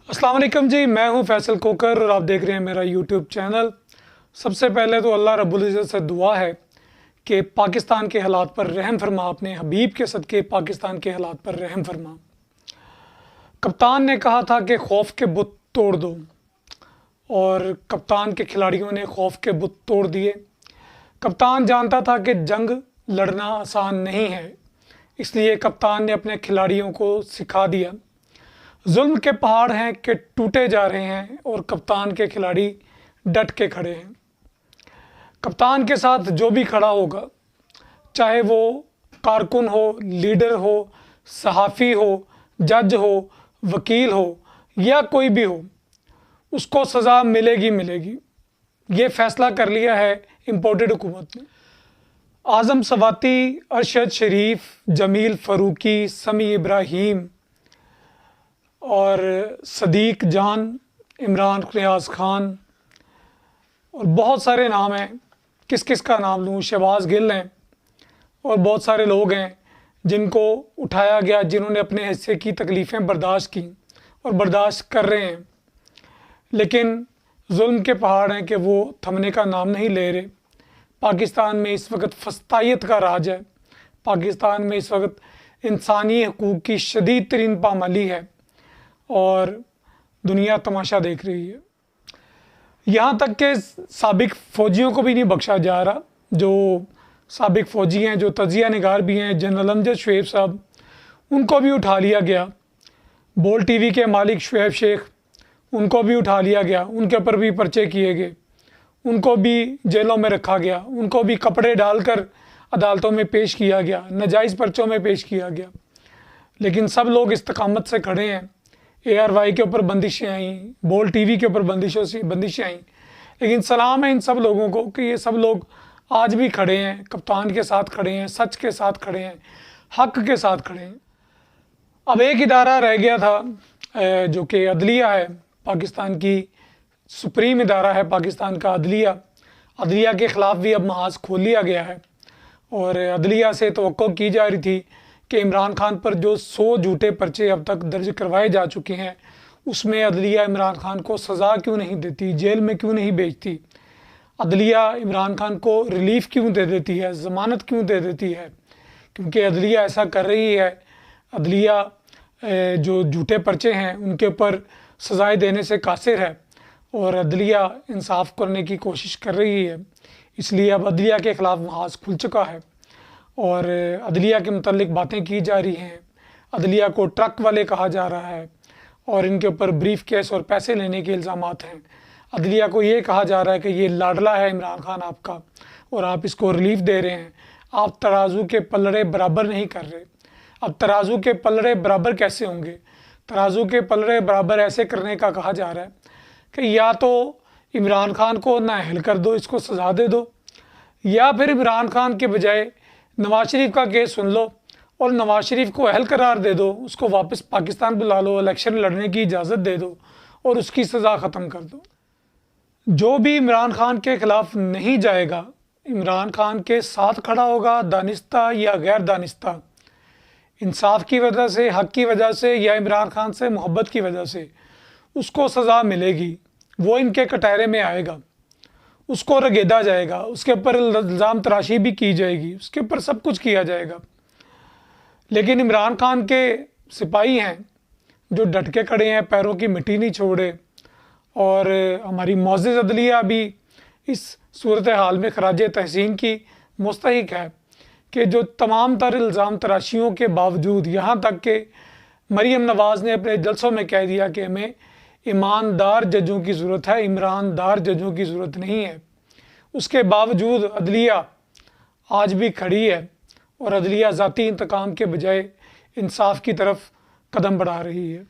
अस्सलाम वालेकुम जी, मैं हूं फैसल कोकर और आप देख रहे हैं मेरा यूट्यूब चैनल। सबसे पहले तो अल्लाह रब्बुल इज़्ज़त से दुआ है कि पाकिस्तान के हालात पर रहम फरमा, अपने हबीब के सदक़े पाकिस्तान के हालात पर रहम फरमा। कप्तान ने कहा था कि खौफ के बुत तोड़ दो, और कप्तान के खिलाड़ियों ने खौफ के बुत तोड़ दिए। कप्तान जानता था कि जंग लड़ना आसान नहीं है, इसलिए कप्तान ने अपने खिलाड़ियों को सिखा दिया। जुल्म के पहाड़ हैं कि टूटे जा रहे हैं और कप्तान के खिलाड़ी डट के खड़े हैं। कप्तान के साथ जो भी खड़ा होगा, चाहे वो कारकुन हो, लीडर हो, सहाफ़ी हो, जज हो, वकील हो या कोई भी हो, उसको सज़ा मिलेगी मिलेगी। ये फ़ैसला कर लिया है इम्पोर्टेड हुकूमत ने। आज़म सवाती, अरशद शरीफ, जमील फ़ारूकी, समी इब्राहीम और सदीक जान, इमरान रियाज़ खान और बहुत सारे नाम हैं, किस किस का नाम लूँ, शहबाज़ गिल हैं और बहुत सारे लोग हैं जिनको उठाया गया, जिन्होंने अपने हिस्से की तकलीफ़ें बर्दाश्त की और बर्दाश्त कर रहे हैं, लेकिन जुल्म के पहाड़ हैं कि वो थमने का नाम नहीं ले रहे। पाकिस्तान में इस वक्त फस्तायत का राज है। पाकिस्तान में इस वक्त इंसानी हकूक़ की शदीद तरीन पामाली है और दुनिया तमाशा देख रही है। यहाँ तक कि साबिक फ़ौजियों को भी नहीं बख्शा जा रहा। जो साबिक फ़ौजी हैं, जो तजिया निगार भी हैं, जनरल अमजद शुएब साहब, उनको भी उठा लिया गया। बोल टीवी के मालिक शुएब शेख, उनको भी उठा लिया गया, उनके ऊपर भी पर्चे किए गए, उनको भी जेलों में रखा गया, उनको भी कपड़े डालकर अदालतों में पेश किया गया, नाजायज़ पर्चों में पेश किया गया। लेकिन सब लोग इस्तकामत से खड़े हैं। ARY के ऊपर बंदिशें आईं, बोल टीवी के ऊपर बंदिशें आईं, लेकिन सलाम है इन सब लोगों को कि ये सब लोग आज भी खड़े हैं, कप्तान के साथ खड़े हैं, सच के साथ खड़े हैं, हक के साथ खड़े हैं। अब एक इदारा रह गया था जो कि अदलिया है, पाकिस्तान की सुप्रीम इदारा है पाकिस्तान का अदलिया। अदलिया के ख़िलाफ़ भी अब महाज खोल लिया गया है और अदलिया से तवक्को की जा रही थी कि इमरान खान पर जो 100 झूठे पर्चे अब तक दर्ज करवाए जा चुके हैं, उसमें अदलिया इमरान खान को सज़ा क्यों नहीं देती, जेल में क्यों नहीं भेजती, अदलिया इमरान खान को रिलीफ़ क्यों दे देती है, ज़मानत क्यों दे देती है। क्योंकि अदलिया ऐसा कर रही है। अदलिया जो झूठे पर्चे हैं उनके ऊपर सज़ाएँ देने से कासिर है और अदलिया इंसाफ करने की कोशिश कर रही है। इसलिए अब अदलिया के ख़िलाफ़ महाज खुल चुका है और अदलिया के मुतल्लिक बातें की जा रही हैं। अदलिया को ट्रक वाले कहा जा रहा है और इनके ऊपर ब्रीफ केस और पैसे लेने के इल्ज़ामात हैं। अदलिया को ये कहा जा रहा है कि ये लाडला है इमरान खान आपका और आप इसको रिलीफ़ दे रहे हैं। आप तराजू के पलड़े बराबर नहीं कर रहे। अब तराजू के पलड़े बराबर कैसे होंगे? तराजू के पलड़े बराबर ऐसे करने का कहा जा रहा है कि या तो इमरान खान को नाअहल कर दो, इसको सज़ा दे दो, या फिर इमरान खान के बजाय नवाज शरीफ का केस सुन लो और नवाज शरीफ को अहल करार दे दो, उसको वापस पाकिस्तान बुला लो, इलेक्शन लड़ने की इजाज़त दे दो और उसकी सज़ा ख़त्म कर दो। जो भी इमरान खान के ख़िलाफ़ नहीं जाएगा, इमरान खान के साथ खड़ा होगा, दानिस्ता या गैर दानिस्ता, इंसाफ की वजह से, हक़ की वजह से या इमरान खान से मोहब्बत की वजह से, उसको सज़ा मिलेगी। वो इनके कटहरे में आएगा, उसको रगेदा जाएगा, उसके ऊपर इल्ज़ाम तराशी भी की जाएगी, उसके ऊपर सब कुछ किया जाएगा। लेकिन इमरान खान के सिपाही हैं जो डट के खड़े हैं, पैरों की मिट्टी नहीं छोड़े। और हमारी मोअज़्ज़ज़ अदलिया भी इस सूरत हाल में खराज तहसीन की मुस्तहिक है कि जो तमाम तर इल्ज़ाम तराशियों के बावजूद, यहाँ तक कि मरीम नवाज़ ने अपने जलसों में कह दिया कि हमें ईमानदार जजों की ज़रूरत है, इमरानदार जजों की ज़रूरत नहीं है, उसके बावजूद अदलिया आज भी खड़ी है और अदलिया ज़ाती इंतकाम के बजाय इंसाफ की तरफ कदम बढ़ा रही है।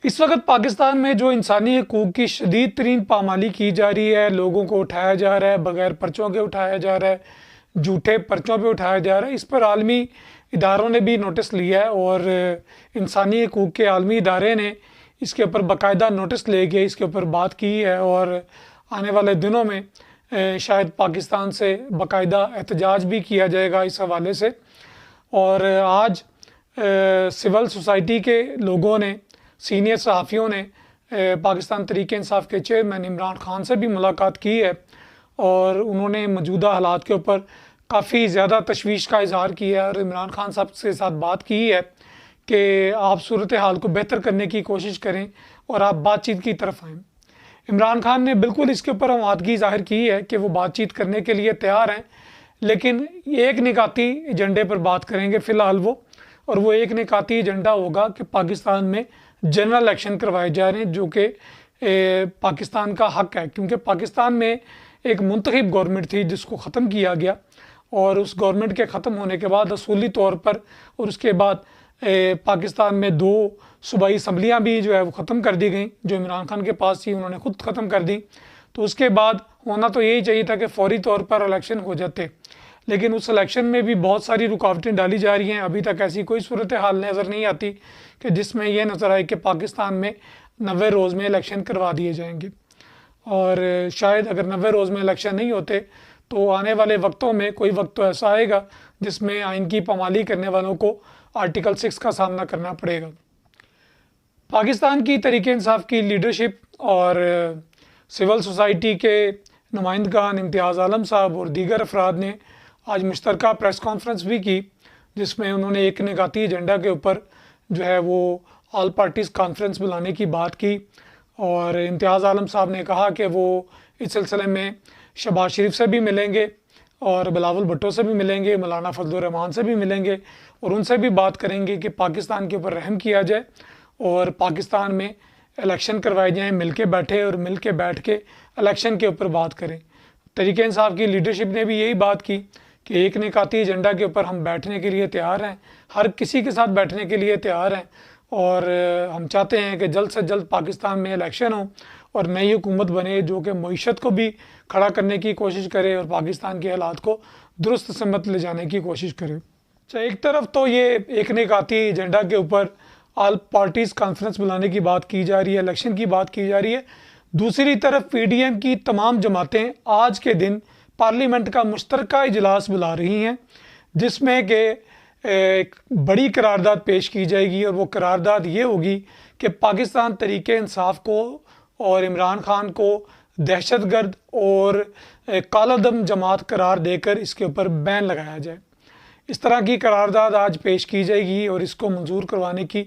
इस वक्त पाकिस्तान में जो इंसानी हकूक़ की शदीद तरीन पामाली की जा रही है, लोगों को उठाया जा रहा है, बग़ैर पर्चों के उठाया जा रहा है, झूठे पर्चों पे उठाया जा रहा है, इस पर आलमी इदारों ने भी नोटिस लिया है और इंसानी हकूक़ के आलमी इदारे ने इसके ऊपर बाकायदा नोटिस ले के इसके ऊपर बात की है और आने वाले दिनों में शायद पाकिस्तान से बाकायदा एहतजाज भी किया जाएगा इस हवाले से। और आज सिविल सोसाइटी के लोगों ने, सीनियर सहाफ़ियों ने पाकिस्तान तहरीक इंसाफ के चेयरमैन इमरान खान से भी मुलाकात की है और उन्होंने मौजूदा हालात के ऊपर काफ़ी ज़्यादा तशवीश का इजहार किया है और इमरान खान साहब के साथ बात की है कि आप सूरत हाल को बेहतर करने की कोशिश करें और आप बातचीत की तरफ आएँ। इमरान खान ने बिल्कुल इसके ऊपर आमादगी ज़ाहिर की है कि वो बातचीत करने के लिए तैयार हैं, लेकिन एक निकाती एजेंडे पर बात करेंगे फ़िलहाल वो, और वो एक निकाती एजेंडा होगा कि पाकिस्तान में जनरल इलेक्शन करवाए जा रहे हैं, जो कि पाकिस्तान का हक है, क्योंकि पाकिस्तान में एक मुंतखब गवर्नमेंट थी जिसको ख़त्म किया गया और उस गवर्नमेंट के ख़त्म होने के बाद असूली तौर पर और उसके बाद पाकिस्तान में 2 सूबाई असम्बलियाँ भी जो है वो ख़त्म कर दी गई, जो इमरान खान के पास थी उन्होंने ख़ुद ख़त्म कर दी। तो उसके बाद होना तो यही चाहिए था कि फौरी तौर पर इलेक्शन हो जाते, लेकिन उस इलेक्शन में भी बहुत सारी रुकावटें डाली जा रही हैं। अभी तक ऐसी कोई सूरत हाल नज़र नहीं आती कि जिसमें यह नज़र आए कि पाकिस्तान में 90 रोज़ में इलेक्शन करवा दिए जाएंगे, और शायद अगर 90 रोज़ में इलेक्शन नहीं होते तो आने वाले वक्तों में कोई वक्त तो ऐसा आएगा जिसमें आइन की पामाली करने वालों को आर्टिकल 6 का सामना करना पड़ेगा। पाकिस्तान की तहरीक इंसाफ की लीडरशिप और सिविल सोसाइटी के नुमाइंदगान इम्तियाज़ आलम साहब और दीगर अफराद ने आज मुश्तरका प्रेस कॉन्फ्रेंस भी की, जिसमें उन्होंने एक निकाती एजेंडा के ऊपर जो है वो ऑल पार्टीज़ कॉन्फ्रेंस बुलाने की बात की। और इम्तियाज़ आलम साहब ने कहा कि वो इस सिलसिले में शहबाज शरीफ से भी मिलेंगे और बिलावल भुट्टो से भी मिलेंगे, मौलाना फजलुर रहमान से भी मिलेंगे और उनसे भी बात करेंगे कि पाकिस्तान के ऊपर रहम किया जाए और पाकिस्तान में इलेक्शन करवाए जाएँ, मिल के बैठे और मिल के बैठ के इलेक्शन के ऊपर बात करें। तहरीक इंसाफ की लीडरशिप ने भी यही बात की कि एक निकाती एजेंडा के ऊपर हम बैठने के लिए तैयार हैं, हर किसी के साथ बैठने के लिए तैयार हैं और हम चाहते हैं कि जल्द से जल्द पाकिस्तान में इलेक्शन हो और नई हुकूमत बने जो कि मईशत को भी खड़ा करने की कोशिश करे और पाकिस्तान के हालात को दुरुस्त समत ले जाने की कोशिश करे। अच्छा, एक तरफ तो ये एक निकाती एजेंडा के ऊपर ऑल पार्टीज़ कॉन्फ्रेंस बुलाने की बात की जा रही है, इलेक्शन की बात की जा रही है, दूसरी तरफ पीडीएम की तमाम जमातें आज के दिन पार्लियामेंट का मुश्तरका इजलास बुला रही हैं, जिसमें कि एक बड़ी करारदाद पेश की जाएगी और वो करारदाद ये होगी कि पाकिस्तान तहरीक इंसाफ को और इमरान खान को दहशतगर्द और कालादम जमात करार देकर इसके ऊपर बैन लगाया जाए। इस तरह की करारदाद आज पेश की जाएगी और इसको मंजूर करवाने की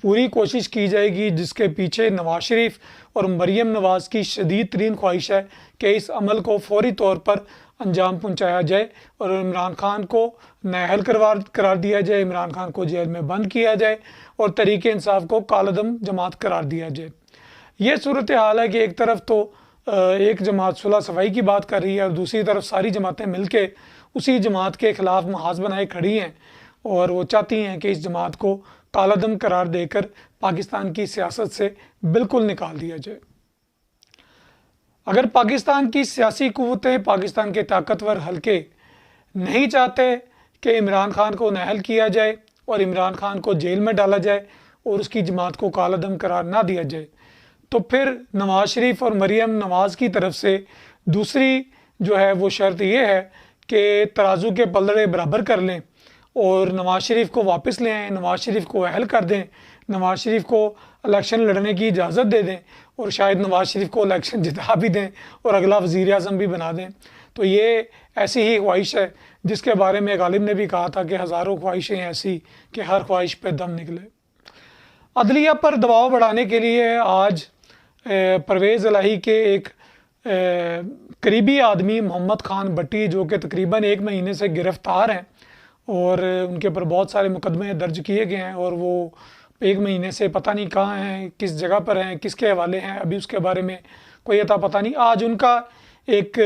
पूरी कोशिश की जाएगी, जिसके पीछे नवाज शरीफ और मरीम नवाज़ की शदीद तरीन ख्वाहिश है कि इस अमल को फौरी तौर पर अंजाम पहुंचाया जाए और इमरान खान को नाअहल करार दिया जाए, इमरान खान को जेल में बंद किया जाए और तहरीक इंसाफ को कालादम जमात करार दिया जाए। ये सूरत हाल है कि एक तरफ तो एक जमात सुलह सफाई की बात कर रही है और दूसरी तरफ सारी जमातें मिलके उसी जमात के ख़िलाफ़ महाज बनाए खड़ी हैं और वो चाहती हैं कि इस जमात को कालादम करार देकर पाकिस्तान की सियासत से बिल्कुल निकाल दिया जाए। अगर पाकिस्तान की सियासी कुव्वतें, पाकिस्तान के ताकतवर हलके नहीं चाहते कि इमरान खान को नाअहल किया जाए और इमरान खान को जेल में डाला जाए और उसकी जमात को कालादम करार ना दिया जाए, तो फिर नवाज शरीफ और मरीम नवाज़ की तरफ से दूसरी जो है वो शर्त ये है कि तराजू के पलड़े बराबर कर लें और नवाज शरीफ को वापस ले आएँ, नवाज शरीफ को अहल कर दें, नवाज शरीफ को इलेक्शन लड़ने की इजाज़त दे दें और शायद नवाज शरीफ को इलेक्शन जिता भी दें और अगला वज़ीर आज़म भी बना दें। तो ये ऐसी ही ख्वाहिश है जिसके बारे में गालिब ने भी कहा था कि हज़ारों ख्वाहिशें ऐसी कि हर ख्वाहिश पे दम निकले। अदलिया पर दबाव बढ़ाने के लिए आज परवेज़ इलाही के एक करीबी आदमी मोहम्मद खान भट्टी, जो कि तकरीबन 1 महीने से गिरफ़्तार हैं और उनके ऊपर बहुत सारे मुकदमे दर्ज किए गए हैं और वो 1 महीने से पता नहीं कहाँ हैं, किस जगह पर हैं, किसके हवाले हैं, अभी उसके बारे में कोई अता पता नहीं। आज उनका एक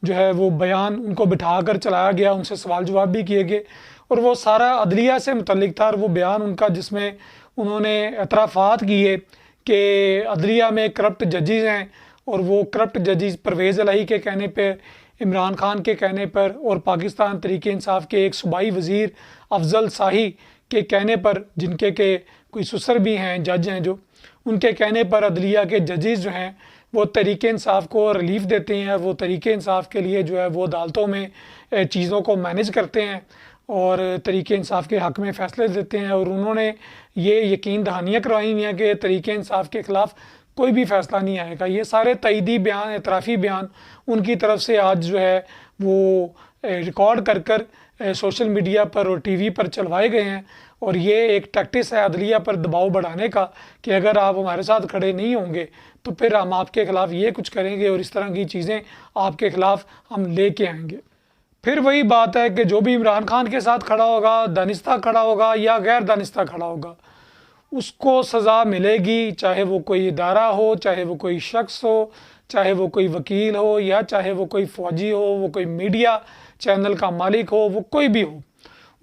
जो है वो बयान उनको बिठा कर चलाया गया, उनसे सवाल जवाब भी किए गए और वो सारा अदलिया से मुतल्लिक था और वो बयान उनका जिसमें उन्होंने एतराफ़ात किए कि अदलिया में करप्ट जजेज़ हैं और वो करप्ट जजेज़ परवेज़ इलाही के कहने पर, इमरान खान के कहने पर और पाकिस्तान तहरीक इंसाफ के एक सूबाई वज़ीर अफजल शाही के कहने पर, जिनके के कोई ससुर भी हैं, जज हैं, जो उनके कहने पर अदलिया के जजेज़ जो हैं वो तहरीक इंसाफ को रिलीफ़ देते हैं, वो तहरीक इंसाफ के लिए जो है वो अदालतों में चीज़ों को मैनेज करते हैं और तहरीक इंसाफ के हक़ में फ़ैसले देते हैं। और उन्होंने ये यकीन दहानियाँ करवाई हैं कि तहरीक इंसाफ के ख़िलाफ़ कोई भी फैसला नहीं आएगा। ये सारे तईदी बयान, एतराफ़ी बयान उनकी तरफ से आज जो है वो रिकॉर्ड कर कर सोशल मीडिया पर और टीवी पर चलवाए गए हैं। और ये एक टैक्टिस है अदलिया पर दबाव बढ़ाने का कि अगर आप हमारे साथ खड़े नहीं होंगे तो फिर हम आपके ख़िलाफ़ ये कुछ करेंगे और इस तरह की चीज़ें आपके ख़िलाफ़ हम लेके आएंगे। फिर वही बात है कि जो भी इमरान खान के साथ खड़ा होगा, दानिस्ता खड़ा होगा या गैर दानिस्ता खड़ा होगा, उसको सज़ा मिलेगी, चाहे वो कोई इदारा हो, चाहे वो कोई शख्स हो, चाहे वो कोई वकील हो, या चाहे वो कोई फ़ौजी हो, वो कोई मीडिया चैनल का मालिक हो, वो कोई भी हो,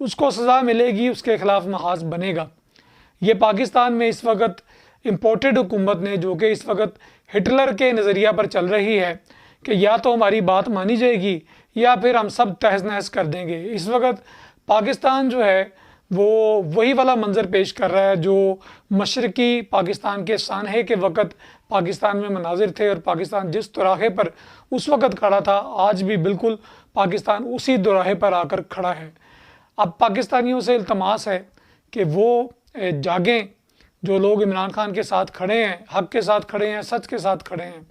उसको सज़ा मिलेगी, उसके ख़िलाफ़ महाज बनेगा। ये पाकिस्तान में इस वक्त इम्पोर्टेड हुकूमत ने, जो कि इस वक्त हिटलर के नज़रिया पर चल रही है कि या तो हमारी बात मानी जाएगी या फिर हम सब तहस नहस कर देंगे। इस वक्त पाकिस्तान जो है वो वही वाला मंज़र पेश कर रहा है जो मशरक़ी पाकिस्तान के सानहे के वक़्त पाकिस्तान में मनाजिर थे, और पाकिस्तान जिस दोराहे पर उस वक़्त खड़ा था, आज भी बिल्कुल पाकिस्तान उसी दोराहे पर आकर खड़ा है। अब पाकिस्तानियों से इल्तमास है कि वो जागें, जो लोग इमरान खान के साथ खड़े हैं, हक़ के साथ खड़े हैं, सच के साथ खड़े हैं,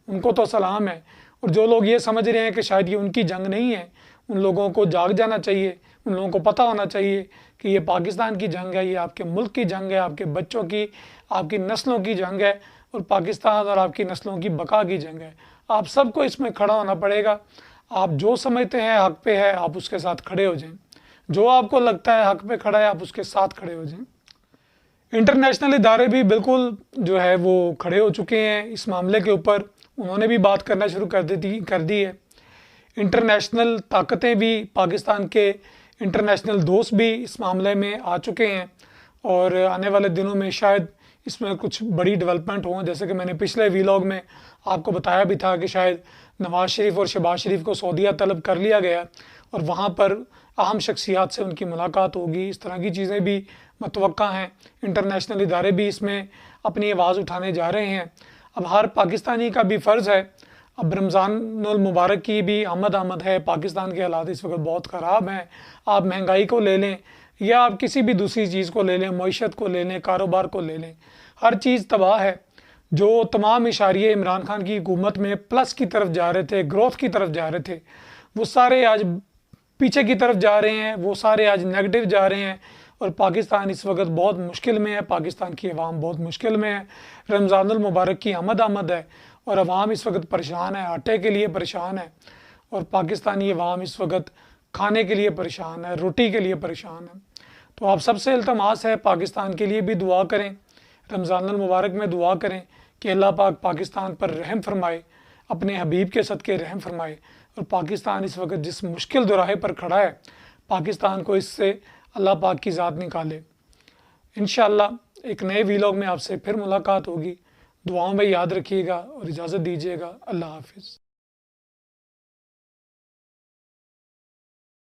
उनको तो सलाम है। और जो लोग ये समझ रहे हैं कि शायद ये उनकी जंग नहीं है, उन लोगों को जाग जाना चाहिए। उन लोगों को पता होना चाहिए कि ये पाकिस्तान की जंग है, ये आपके मुल्क की जंग है, आपके बच्चों की, आपकी नस्लों की जंग है, और पाकिस्तान और आपकी नस्लों की बका की जंग है। आप सबको इसमें खड़ा होना पड़ेगा। आप जो समझते हैं हक़ पे है, आप उसके साथ खड़े हो जाएं। जो आपको लगता है हक़ पे खड़ा है, आप उसके साथ खड़े हो जाएं। इंटरनेशनल इदारे भी बिल्कुल जो है वो खड़े हो चुके हैं इस मामले के ऊपर। उन्होंने भी बात करना शुरू कर दी है। इंटरनेशनल ताकतें भी, पाकिस्तान के इंटरनेशनल दोस्त भी इस मामले में आ चुके हैं, और आने वाले दिनों में शायद इसमें कुछ बड़ी डेवलपमेंट हों। जैसे कि मैंने पिछले वीलॉग में आपको बताया भी था कि शायद नवाज़ शरीफ और शहबाज शरीफ को सऊदीया तलब कर लिया गया और वहाँ पर अहम शख्सियात से उनकी मुलाकात होगी। इस तरह की चीज़ें भी मतवक्का हैं। इंटरनेशनल इदारे भी इसमें अपनी आवाज़ उठाने जा रहे हैं। अब हर पाकिस्तानी का भी फ़र्ज़ है, अब रमज़ानुल मुबारक की भी आमद है। पाकिस्तान के हालात इस वक्त बहुत ख़राब हैं। आप महंगाई को ले लें या आप किसी भी दूसरी चीज़ को ले लें, मईशत को ले लें, कारोबार को ले लें, हर चीज़ तबाह है। जो तमाम इशारे इमरान खान की हुकूमत में प्लस की तरफ जा रहे थे, ग्रोथ की तरफ जा रहे थे, वो सारे आज पीछे की तरफ जा रहे हैं, वो सारे आज नेगेटिव जा रहे हैं। और पाकिस्तान इस वक्त बहुत मुश्किल में है, पाकिस्तान की अवाम बहुत मुश्किल में है। रमज़ानुल मुबारक की आमद है और अवाम इस वक्त परेशान है, आटे के लिए परेशान है, और पाकिस्तानी अवाम इस वक्त खाने के लिए परेशान है, रोटी के लिए परेशान है। तो आप सबसे इल्तमास है, पाकिस्तान के लिए भी दुआ करें, रमज़ानुल मुबारक में दुआ करें कि अल्लाह पाक पाकिस्तान पर रहम फरमाए, अपने हबीब के सदके रहम फरमाए। और पाकिस्तान इस वक्त जिस मुश्किल दोराहे पर खड़ा है, पाकिस्तान को इससे अल्लाह पाक की ज़ात निकाले। इंशाअल्लाह एक नए वीलॉग में आपसे फिर मुलाकात होगी। दुआओं में याद रखिएगा और इजाज़त दीजिएगा। अल्लाह हाफिज़।